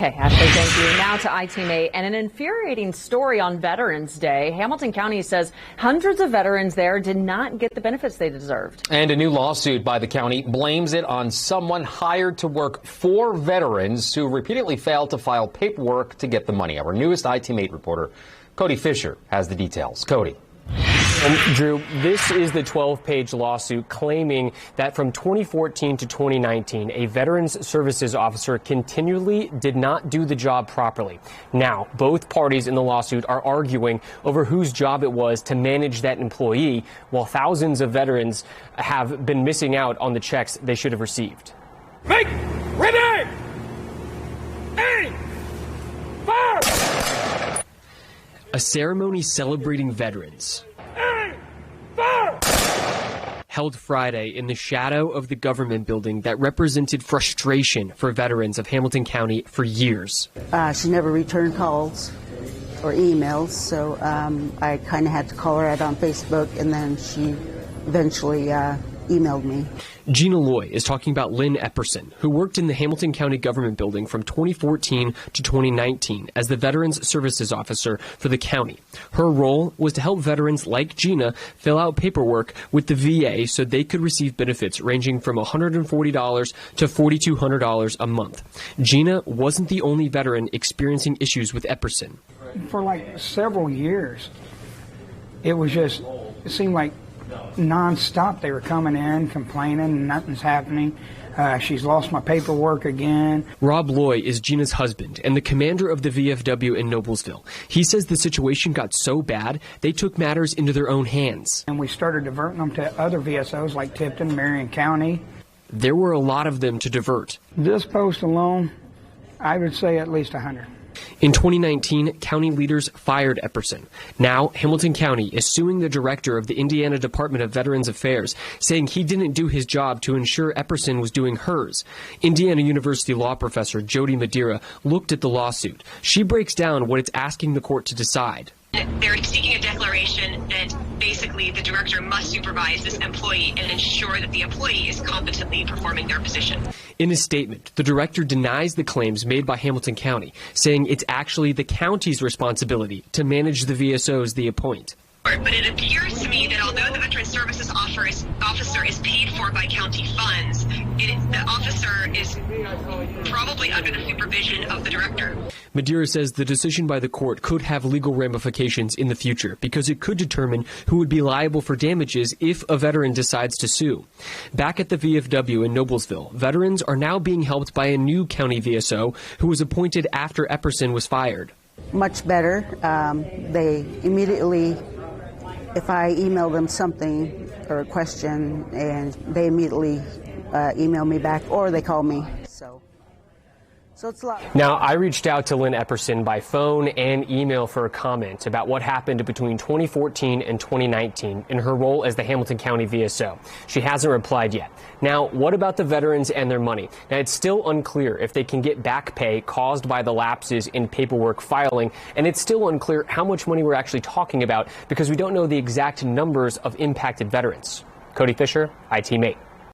Okay, Ashley, thank you. Now to ITMate and an infuriating story on Veterans Day. Hamilton County says hundreds of veterans there did not get the benefits they deserved. And a new lawsuit by the county blames it on someone hired to work for veterans who repeatedly failed to file paperwork to get the money. Our newest ITMate reporter, Cody Fisher, has the details. Cody. And Drew, this is the 12-page lawsuit claiming that from 2014 to 2019, a Veterans Services officer continually did not do the job properly. Now, both parties in the lawsuit are arguing over whose job it was to manage that employee, while thousands of veterans have been missing out on the checks they should have received. Make ready! Aim! Fire! A ceremony celebrating veterans held Friday in the shadow of the government building that represented frustration for veterans of Hamilton County for years. She never returned calls or emails, so I kind of had to call her out on Facebook, and then she eventually emailed me. Gina Loy is talking about Lynn Epperson, who worked in the Hamilton County government building from 2014 to 2019 as the Veterans Services Officer for the county. Her role was to help veterans like Gina fill out paperwork with the VA so they could receive benefits ranging from $140 to $4,200 a month. Gina wasn't the only veteran experiencing issues with Epperson. For like several years, it seemed like non-stop they were coming in complaining, nothing's happening. She's lost my paperwork again. Rob Loy is Gina's husband and the commander of the VFW in Noblesville. He says the situation got so bad they took matters into their own hands. And we started diverting them to other VSOs like Tipton, Marion County. There were a lot of them to divert. This post alone, I would say at least 100. In 2019, county leaders fired Epperson. Now, Hamilton County is suing the director of the Indiana Department of Veterans Affairs, saying he didn't do his job to ensure Epperson was doing hers. Indiana University law professor Jody Madeira looked at the lawsuit. She breaks down what it's asking the court to decide. They're seeking a declaration that basically the director must supervise this employee and ensure that the employee is competently performing their position. In a statement, the director denies the claims made by Hamilton County, saying it's actually the county's responsibility to manage the VSOs they appoint. But it appears to me that although the Veterans Services officer is paid for by county funds, the officer is probably under the supervision of the director. Madeira says the decision by the court could have legal ramifications in the future because it could determine who would be liable for damages if a veteran decides to sue. Back at the VFW in Noblesville, veterans are now being helped by a new county VSO who was appointed after Epperson was fired. Much better. They immediately, if I email them something or a question, and they immediately email me back or they call me. So it's a lot. Now, I reached out to Lynn Epperson by phone and email for a comment about what happened between 2014 and 2019 in her role as the Hamilton County VSO. She hasn't replied yet. Now, what about the veterans and their money? Now, it's still unclear if they can get back pay caused by the lapses in paperwork filing, and it's still unclear how much money we're actually talking about because we don't know the exact numbers of impacted veterans. Cody Fisher, ITMate.